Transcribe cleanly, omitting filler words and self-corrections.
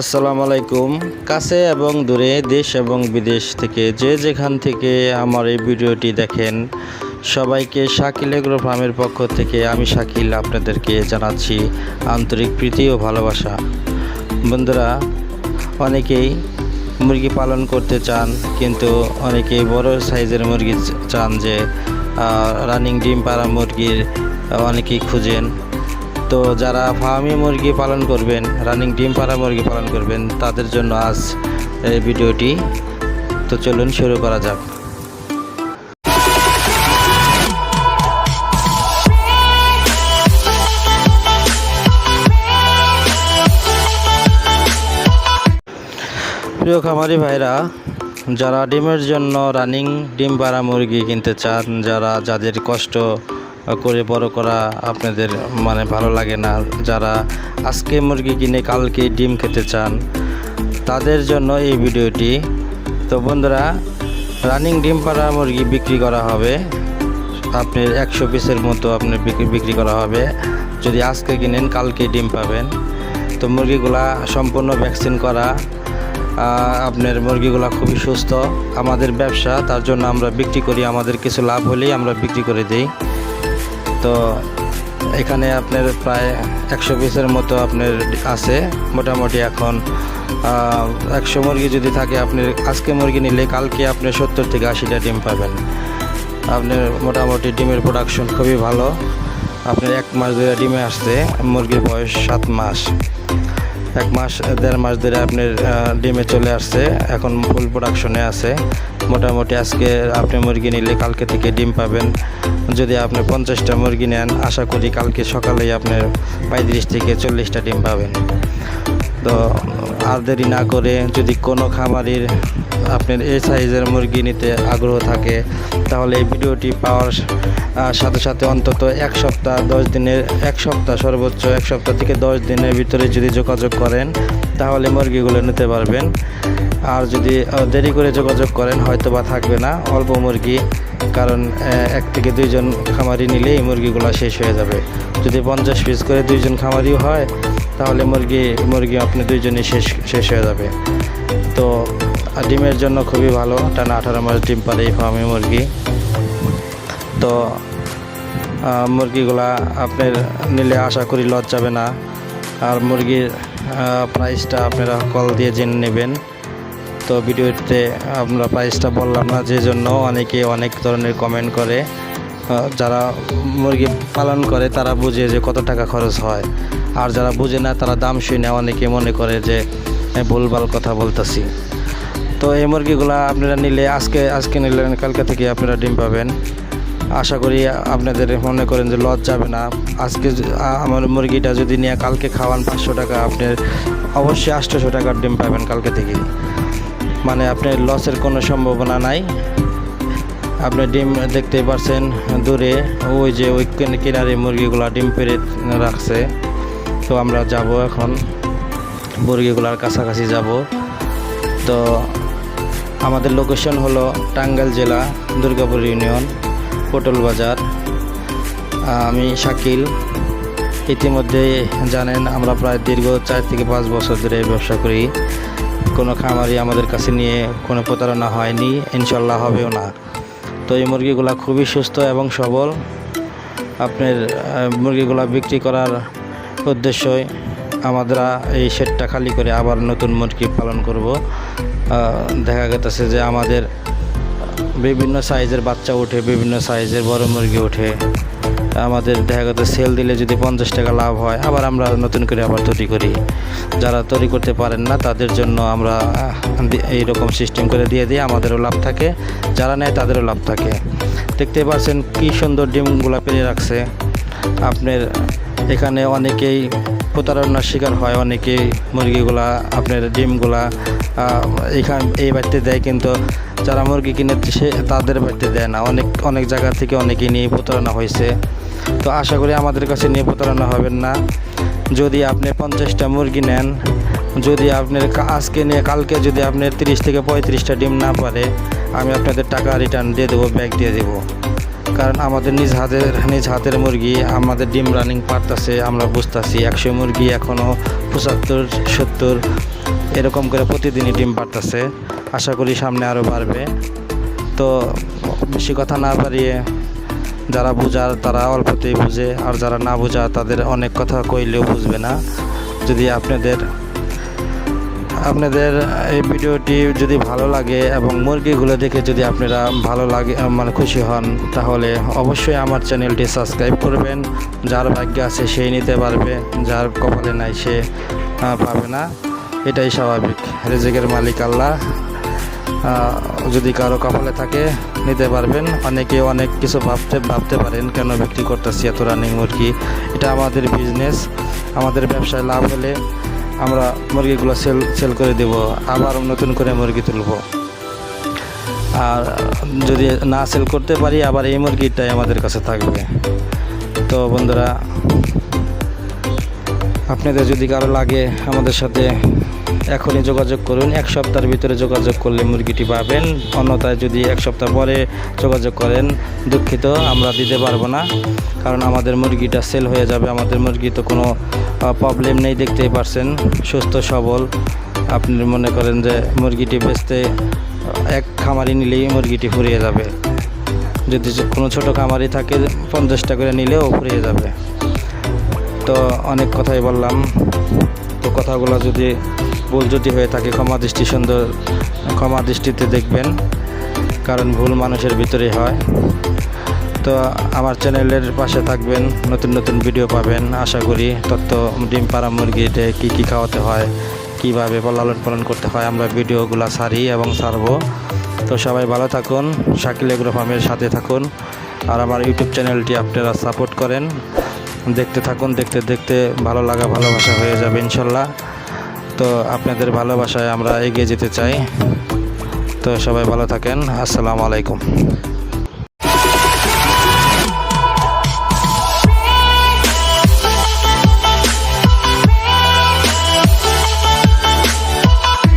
আসসালামু আলাইকুম। কাছে এবং দূরে, দেশ এবং বিদেশ থেকে যে যেখান থেকে আমার এই ভিডিওটি দেখেন, সবাইকে শাকিল এগ্রো ফার্মের পক্ষ থেকে আমি শাকিল আপনাদেরকে জানাচ্ছি আন্তরিক প্রীতি ও ভালোবাসা। বন্ধুরা, অনেকেই মুরগি পালন করতে চান, কিন্তু অনেকেই বড় সাইজের মুরগি চান, যে রানিং ডিম পাড়া মুরগির অনেকেই খুঁজেন। তো যারা ফার্মি মুরগি পালন করবেন, রানিং ডিম পাড়া মুরগি পালন করবেন, তাদের জন্য আজ এই ভিডিওটি। তো চলুন শুরু করা যাক। প্রিয় খামারি ভাইরা, যারা ডিমের জন্য রানিং ডিম পাড়া মুরগি কিনতে চান, যাদের কষ্ট করে বড় করা আপনাদের ভালো লাগে না, যারা আজকে মুরগি কিনে কালকে ডিম খেতে চান, তাদের জন্য এই ভিডিওটি। তো বন্ধুরা, রানিং ডিম পাড়া মুরগি বিক্রি করা হবে আপনার 100 পিসের মতো বিক্রি করা হবে। যদি আজকে কিনেন কালকে ডিম পাবেন। তো মুরগিগুলা সম্পূর্ণ ভ্যাকসিন করা, আপনার মুরগিগুলা খুবই সুস্থ। আমাদের ব্যবসা, তার জন্য আমরা বিক্রি করি, আমাদের কিছু লাভ হলেই আমরা বিক্রি করে দিই। তো এখানে আপনার প্রায় 100 পিসের মতো আপনার আছে মোটামুটি। এখন 100 মুরগি যদি থাকে, আপনি আজকে মুরগি নিলে কালকে আপনি 70 থেকে 80টা ডিম পাবেন। আপনার মোটামুটি ডিমের প্রোডাকশন খুবই ভালো। আপনার 1 মাস ধরে ডিমে আসছে, মুরগির বয়স 7 মাস। 1 মাস 1.5 মাস ধরে আপনার ডিমে চলে আসছে, এখন ফুল প্রোডাকশনে আছে। মোটামুটি আজকে আপনি মুরগি নিলে কালকে থেকে ডিম পাবেন। যদি আপনি 50টা মুরগি নেন, আশা করি কালকে সকালেই আপনার 35 থেকে 40টা ডিম পাবেন। তো আর দেরি না করে, যদি কোনো খামারির আপনার এই সাইজের মুরগি নিতে আগ্রহ থাকে, তাহলে এই ভিডিওটি পাওয়ার সাথে সাথে অন্তত 1 সপ্তাহ 10 দিনের, 1 সপ্তাহ সর্বোচ্চ 1 সপ্তাহ থেকে 10 দিনের ভিতরে যদি যোগাযোগ করেন, তাহলে মুরগিগুলো নিতে পারবেন। আর যদি দেরি করে যোগাযোগ করেন, হয়তো বা থাকবে না, অল্প মুরগি। কারণ 1 থেকে 2 জন খামারি নিলে এই মুরগিগুলো শেষ হয়ে যাবে। যদি 50 পিস করে 2 জন খামারিও হয়, তাহলে মুরগি আপনি 2 জনই শেষ হয়ে যাবে। তো ডিমের জন্য খুবই ভালো, টানা 18 মাস ডিম পারে এই ফার্মি মুরগি। তো মুরগিগুলা আপনার নিলে আশা করি লস যাবে না। আর মুরগির প্রাইসটা আপনারা কল দিয়ে জেনে নেবেন। তো ভিডিওতে আমরা প্রাইসটা বললাম না, যে জন্য অনেকে অনেক ধরনের কমেন্ট করে। যারা মুরগি পালন করে তারা বুঝে যে কত টাকা খরচ হয়, আর যারা বুঝে না তারা দাম শুনে অনেকে মনে করে যে ভুলভাল কথা বলতেছি। তো এই মুরগিগুলা আপনারা নিলে আজকে নিলেন, কালকে থেকে আপনারা ডিম পাবেন। আশা করি আপনাদের মনে করেন যে লস যাবে না। আজকে আমার মুরগিটা যদি নিয়ে কালকে খাওয়ান 500 টাকা, আপনার অবশ্যই 800 টাকার ডিম পাবেন কালকে থেকে। আপনার লসের কোনো সম্ভাবনা নাই। আপনি ডিম দেখতেই পারছেন দূরে, ওই যে ওই কিনারে মুরগিগুলা ডিম পেড়ে রাখছে। তো আমরা যাব, এখন মুরগিগুলার কাছাকাছি যাব। তো আমাদের লোকেশন হলো টাঙ্গাইল জেলা, দুর্গাপুর ইউনিয়ন, পটল বাজার। আমি শাকিল। ইতিমধ্যে জানেন, আমরা প্রায় দীর্ঘ 4 থেকে 5 বছর ধরে ব্যবসা করি। কোনো খামারি আমাদের কাছে নিয়ে কোনো প্রতারণা হয়নি, ইনশাল্লাহ হবেও না। তো এই মুরগিগুলা খুবই সুস্থ এবং সবল। আপনার মুরগিগুলা বিক্রি করার উদ্দেশ্যই আমরা এই শেডটা খালি করে আবার নতুন মুরগি পালন করব। দেখা গেছে যে আমাদের বিভিন্ন সাইজের বাচ্চা ওঠে, বিভিন্ন সাইজের বড় মুরগি ওঠে। আমাদের দেখা গেছে সেল দিলে যদি 50 টাকা লাভ হয়, আবার আমরা নতুন করে আবার তৈরি করি। যারা তৈরি করতে পারেন না, তাদের জন্য আমরা এইরকম সিস্টেম করে দিয়ে দিই, আমাদেরও লাভ থাকে, যারা নেয় তাদেরও লাভ থাকে। দেখতে পাচ্ছেন কি সুন্দর ডিমগুলা পেরে রাখছে। আপনার এখানে অনেকেই প্রতারণার শিকার হয়, অনেকেই মুরগিগুলা আপনার ডিমগুলা এই বাড়িতে দেয়, কিন্তু যারা মুরগি কিনে তাদের বাড়িতে দেয় না। অনেক জায়গা থেকে অনেকেই নিয়ে প্রতারণা হয়েছে। তো আশা করি আমাদের কাছে নিয়ে প্রতারণা হবেন না। যদি আপনি 50টা মুরগি নেন, যদি আপনার আজকে নিয়ে কালকে যদি আপনার 30 থেকে 35টা ডিম না পারে, আমি আপনাদের টাকা রিটার্ন দিয়ে দেবো, ব্যাগ দিয়ে দেবো। কারণ আমাদের নিজ হাতের মুরগি, আমাদের ডিম রানিং পারতেছে, আমরা বুঝতেছি। 100 মুরগি এখনও 75, 70 এরকম করে প্রতিদিনই ডিম পারতেছে। আশা করি সামনে আরও বাড়বে। তো বেশি কথা না বাড়িয়ে যারা বোঝার তারা অল্পতেই বুঝে, আর যারা না বোঝা তাদের অনেক কথা কইলেও বুঝবে না। যদি আপনাদের এই ভিডিওটি যদি ভালো লাগে এবং মুরগিগুলো দেখে যদি আপনারা ভালো লাগে মানে খুশি হন, তাহলে অবশ্যই আমার চ্যানেলটি সাবস্ক্রাইব করবেন। যার ভাগ্যে আছে সেই নিতে পারবে, যার কপালে নাই সে পাবে না, এটাই স্বাভাবিক। রিজিকের মালিক আল্লাহ। যদি কারো কপালে থাকে নিতে পারবেন। অনেকে অনেক কিছু ভাবতে পারেন কেন বিক্রি করতেছি এত রানিং মুরগি। এটা আমাদের বিজনেস, আমাদের ব্যবসায় লাভ হলে আমরা মুরগিগুলো সেল করে দেব, আবার নতুন করে মুরগি তুলব। আর যদি না সেল করতে পারি আবার এই মুরগিটাই আমাদের কাছে থাকবে। তো বন্ধুরা, আপনাদের যদি কারো লাগে আমাদের সাথে এখনই যোগাযোগ করুন। 1 সপ্তাহের ভিতরে যোগাযোগ করলে মুরগিটি পাবেন। অন্যথায় যদি 1 সপ্তাহ পরে যোগাযোগ করেন, দুঃখিত, আমরা দিতে পারবো না, কারণ আমাদের মুরগিটা সেল হয়ে যাবে। আমাদের মুরগি তো কোনো প্রবলেম নেই, দেখতেই পারছেন, সুস্থ সবল। আপনি মনে করেন যে মুরগিটি বেচতে এক খামারি নিলেই মুরগিটি ফুরিয়ে যাবে। যদি কোনো ছোটো খামারি থাকে 50টা করে নিলেও ফুরিয়ে যাবে। তো অনেক কথাই বললাম। তো কথাগুলো যদি ভুল যদি হয়ে থাকে ক্ষমা দৃষ্টিতে দেখবেন, কারণ ভুল মানুষের ভিতরেই হয়। তো আমার চ্যানেলের পাশে থাকবেন, নতুন নতুন ভিডিও পাবেন আশা করি। ডিম পাড়া মুরগিতে কী খাওয়াতে হয়, কীভাবে লালন পালন করতে হয়, আমরা ভিডিওগুলো ছাড়ি এবং ছাড়বো। তো সবাই ভালো থাকুন, শাকিল এগ্রো ফার্মের সাথে থাকুন। আর আমার ইউটিউব চ্যানেলটি আপনারা সাপোর্ট করেন, দেখতে থাকুন। দেখতে দেখতে ভালোবাসা হয়ে যাবে ইনশাল্লাহ। তো আপনাদের ভালোবাসায় আমরা এগিয়ে যেতে চাই। তো সবাই ভালো থাকেন। আসসালামু আলাইকুম।